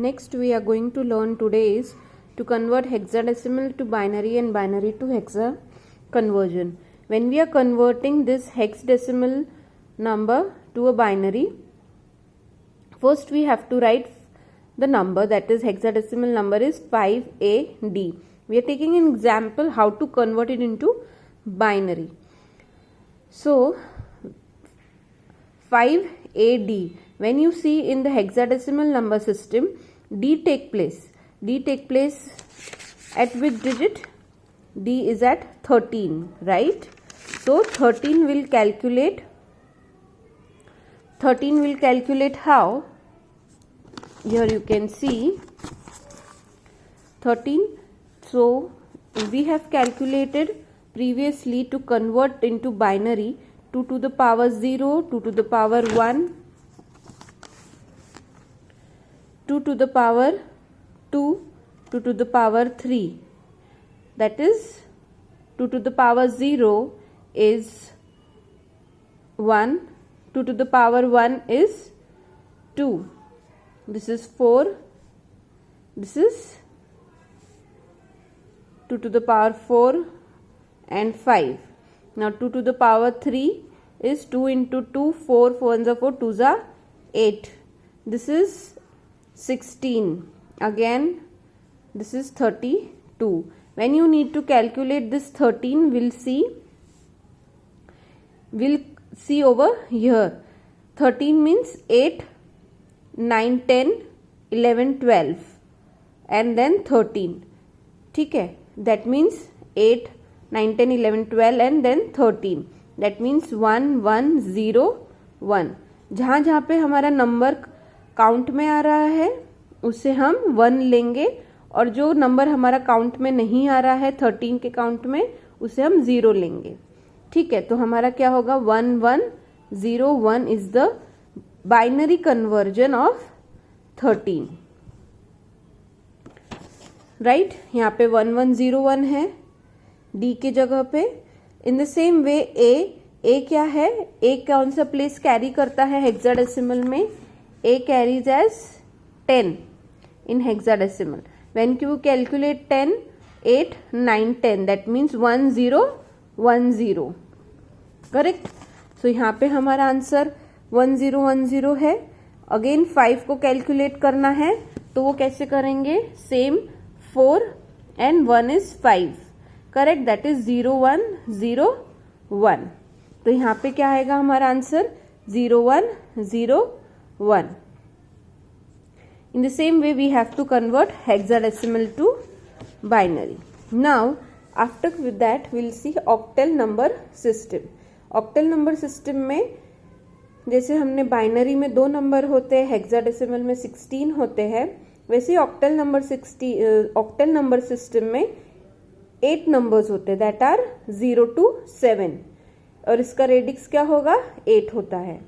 Next we are going to learn today is to convert hexadecimal to binary and binary to hexa conversion. When we are converting this hexadecimal number to a binary, first we have to write the number, that is hexadecimal number is 5AD. We are taking an example how to convert it into binary. So 5AD, when you see in the hexadecimal number system, D take place at which digit? D is at 13, right? So 13 will calculate how? Here you can see 13. So we have calculated previously to convert into binary 2 to the power 0, 2 to the power 1, 2 to the power 2, 2 to the power 3. That is 2 to the power 0 is 1, 2 to the power 1 is 2. This is 4. This is 2 to the power 4 and 5. Now 2 to the power 3 is 2 into 2, 4, 4 is 4, 2 is 8. This is 16. Again this is 32. When you need to calculate this 13, we'll see over here. 13 means 8, 9, 10, 11, 12 and then 13. ठीक है, that means 8, 9, 10, 11, 12 and then 13. That means 1, 1, 0, 1. जहाँ जहाँ पे हमारा number count में आ रहा है उसे हम 1 लेंगे और जो नंबर हमारा काउंट में नहीं आ रहा है 13 के काउंट में उसे हम 0 लेंगे. ठीक है, तो हमारा क्या होगा 1, 1, 0, 1 is the binary conversion of 13. Right, यहाँ पे 1, 1, 0, 1 है डी के जगह पे. इन द सेम वे ए क्या है, ए कौन सा प्लेस कैरी करता है हेक्साडेसिमल में? A carries as 10 in hexadecimal. When you calculate 10, 8, 9, 10, that means 1, 0, 1, 0. Correct? So यहाँ पे हमारा आंसर 1, 0, 1, 0 है. अगेन 5 को कैलकुलेट करना है तो वो कैसे करेंगे? Same 4 and 1 is 5. Correct, that is 0, 1, 0, 1. तो यहाँ पे क्या आएगा हमारा answer? 0, 1, 0, 1. In the same way we have to convert hexadecimal to binary. Now after that we'll see octal number system. Octal number system में जैसे हमने बाइनरी में 2 नंबर होते हैं, हेक्साडेसिमल में 16 होते हैं, वैसे ही ऑक्टल नंबर सिस्टम में 8 नंबर्स होते हैं, दैट आर 0 to 7 और इसका रेडिक्स क्या होगा? 8 होता है.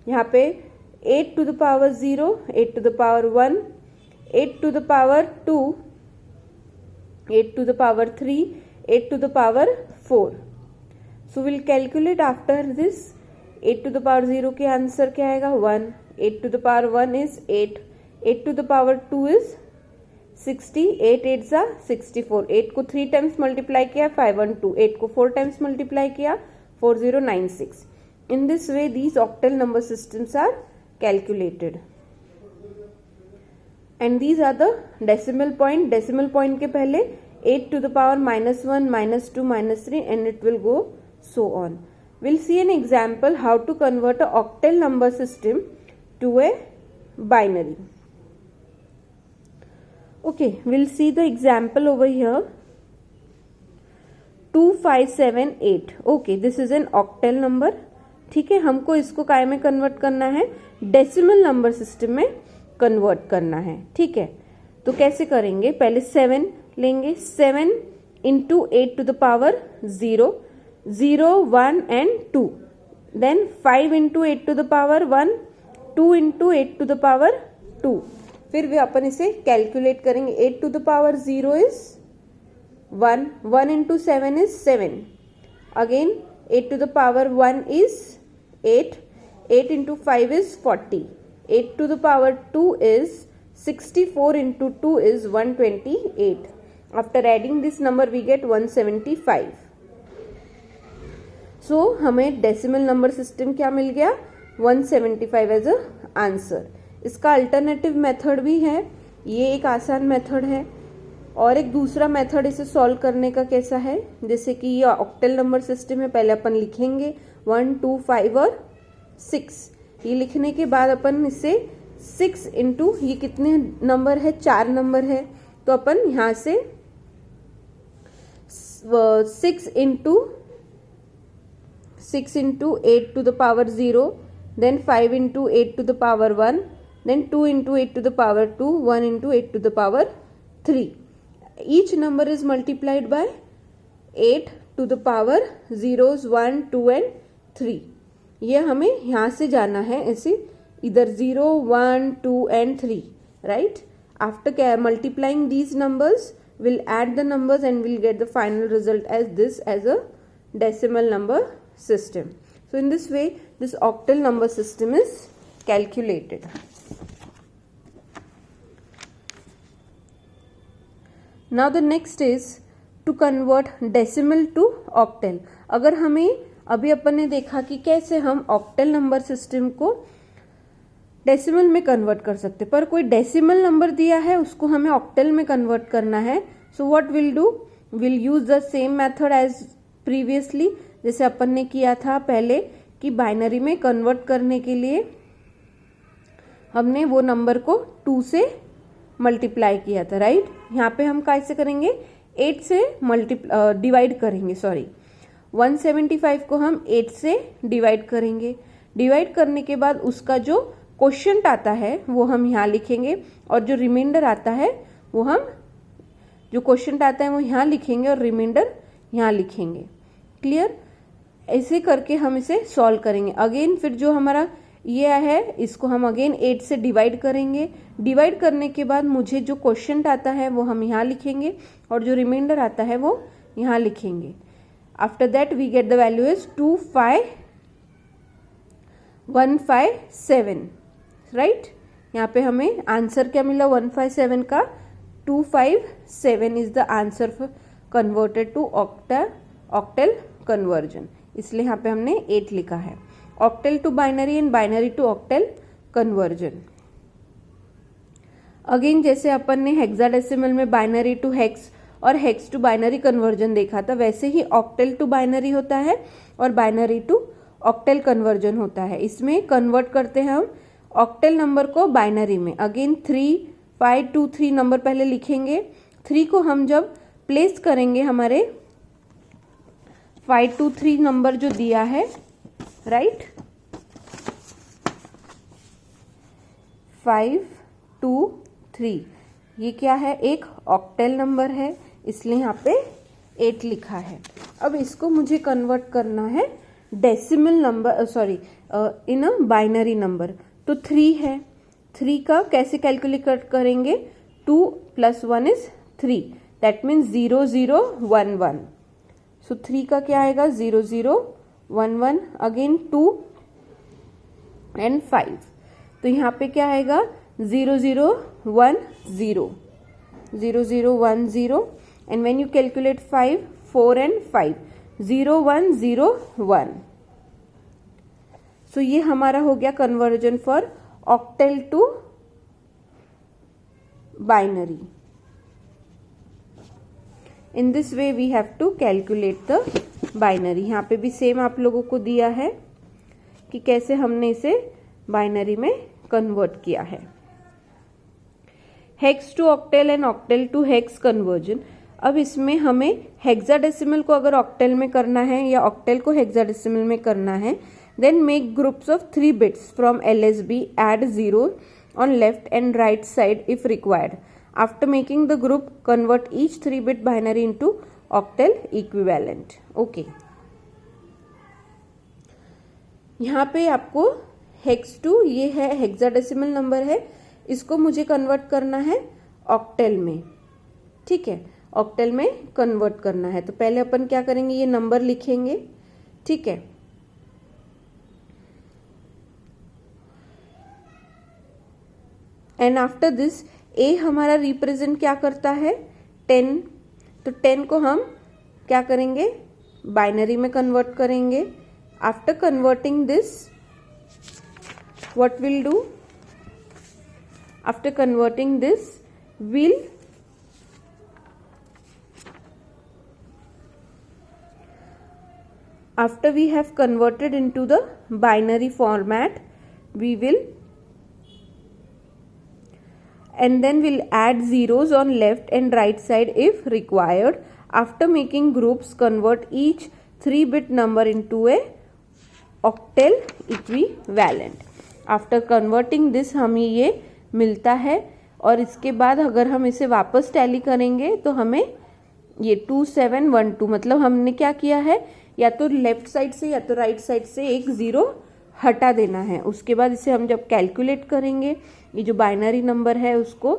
यहाँ पे 8 to the power 0, 8 to the power 1, 8 to the power 2, 8 to the power 3, 8 to the power 4. So we'll calculate after this. 8 to the power 0 के आंसर क्या आएगा? 1. 8 to the power 1 is 8. 8 to the power 2 is 60. 8 8 जा 64. 8 को 3 times multiply किया 5 1 2. 8 को 4 times multiply किया 4096. In this way these octal number systems are calculated. And these are the decimal point. Decimal point के पहले 8 to the power -1, -2, -3 and it will go so on. We'll see an example how to convert a octal number system to a binary. Okay, we'll see the example over here. 2578. Okay, this is an octal number. ठीक है, हमको इसको काय में convert करना है? Decimal number system में convert करना है. ठीक है, तो कैसे करेंगे? पहले 7 लेंगे. 7 into 8 to the power 0, 0, 1 and 2. Then 5 into 8 to the power 1, 2 into 8 to the power 2. फिर भी अपन इसे कैलकुलेट करेंगे. 8 to the power 0 is 1, 1 into 7 is 7. Again 8 to the power 1 is 8. 8 into 5 is 40. 8 to the power 2 is 64 into 2 is 128. After adding this number we get 175. So हमें decimal number system क्या मिल गया, 175 as a answer. इसका alternative method भी है, ये एक आसान method है. और एक दूसरा मेथड इसे सॉल्व करने का कैसा है, जैसे कि ये ऑक्टल नंबर सिस्टम है, पहले अपन लिखेंगे 1, 2, 5 और 6. ये लिखने के बाद अपन इसे 6 इंटू, ये कितने नंबर है, 4 नंबर है, तो अपन यहां से 6 into 8 to the power 0, then 5 into 8 to the power 1, then 2 into 8 to the power 2, 1 into 8 to the power 3. Each number is multiplied by 8 to the power 0s 1, 2 and 3. ये हमें यहाँ से जाना है, ऐसे इधर 0, 1, 2 and 3, right? After multiplying these numbers, we'll add the numbers and we'll get the final result as this, as a decimal number system. So in this way, this octal number system is calculated. Now the next is to convert decimal to octal. अगर हमें अभी अपन ने देखा कि कैसे हम octal number system को decimal में कन्वर्ट कर सकते, पर कोई डेसिमल नंबर दिया है उसको हमें ऑक्टल में कन्वर्ट करना है. So what will do, will use the same method as previously, जैसे अपन ने किया था पहले कि बाइनरी में कन्वर्ट करने के लिए हमने वो नंबर को 2 से मल्टीप्लाई किया था, राइट? यहाँ पे हम कैसे करेंगे, 8 से डिवाइड करेंगे, 175 को हम 8 से डिवाइड करेंगे. डिवाइड करने के बाद उसका जो क्वोशिएंट आता है वो हम यहाँ लिखेंगे, और जो रिमाइंडर आता है वो हम, जो क्वोशिएंट आता है वो यहाँ लिखेंगे और रिमाइंडर यहाँ लिखेंगे. क्लियर? ऐसे करके हम इसे सॉल्व करेंगे. अगेन फिर जो हमारा ये है इसको हम अगेन 8 से डिवाइड करेंगे. डिवाइड करने के बाद मुझे जो क्वोशिएंट आता है वो हम यहाँ लिखेंगे और जो रिमाइंडर आता है वो यहाँ लिखेंगे. After that we get the value is 25157, right? यहाँ पे हमें आंसर क्या मिला 157 का, 257 is the answer for converted to octal conversion. इसलिए यहाँ पे हमने 8 लिखा है. Octal to binary and binary to octal conversion. Again जैसे अपन ने हेक्साडेसिमल में बाइनरी टू हेक्स और हेक्स टू बाइनरी कन्वर्जन देखा था, वैसे ही ऑक्टल टू बाइनरी होता है और बाइनरी टू ऑक्टल कन्वर्जन होता है. इसमें कन्वर्ट करते हैं हम ऑक्टल नंबर को बाइनरी में. अगेन 3, 5, 2, 3 नंबर पहले लिखेंगे. 3 को हम जब प्लेस करेंगे हमारे 5, 2, 3 नंबर जो दिया है, राइट? 5, 2, 3 ये क्या है, एक ऑक्टल नंबर है, इसलिए यहाँ पे 8 लिखा है. अब इसको मुझे कन्वर्ट करना है decimal number, in a binary number. तो 3 है, 3 का कैसे कैलकुलेट करेंगे, 2 + 1 इज 3, दैट मीन्स 0, 0, 1, 1. सो 3 का क्या आएगा, 0, 0, 1, 1. Again 2 and 5. तो यहाँ पे क्या आएगा, 0, 0, 1, 0, 0, 0, 1, 0. And when you calculate 5, 4 and 5, 0, 1, 0, 1. So ये हमारा हो गया conversion for octal to binary. In this way we have to calculate the binary. यहाँ पे भी सेम आप लोगों को दिया है कि कैसे हमने इसे बाइनरी में कन्वर्ट किया है. Hex to octal and octal to hex conversion. अब इसमें हमें हेक्साडेसिमल को अगर ऑक्टल में करना है या ऑक्टल को हेक्साडेसिमल में करना है, then make groups of 3 bits from LSB, add 0 on left and right side if required. After making the group, convert each 3-bit binary into octal equivalent. Okay. यहाँ पे आपको हेक्स टू, ये है hexadecimal number है, इसको मुझे convert करना है ऑक्टल में. ठीक है, ऑक्टल में कन्वर्ट करना है. तो पहले अपन क्या करेंगे, ये नंबर लिखेंगे. ठीक है, एंड आफ्टर दिस ए हमारा रिप्रेजेंट क्या करता है 10, तो 10 को हम क्या करेंगे बाइनरी में कन्वर्ट करेंगे. After converting this what will do, after converting this will after we have converted into the binary format, we will and then we'll add zeros on left and right side if required. After making groups, convert each 3-bit number into a octal equivalent. After converting this हमें ये मिलता है और इसके बाद अगर हम इसे वापस टैली करेंगे तो हमें ये 2712 मतलब हमने क्या किया है या तो लेफ्ट साइड से या तो राइट साइड से एक जीरो हटा देना है. उसके बाद इसे हम जब कैलकुलेट करेंगे ये जो बाइनरी नंबर है उसको,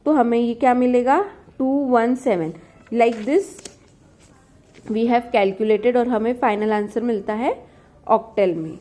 तो हमें ये क्या मिलेगा 217. Like this we have calculated और हमें फाइनल आंसर मिलता है ऑक्टेल में.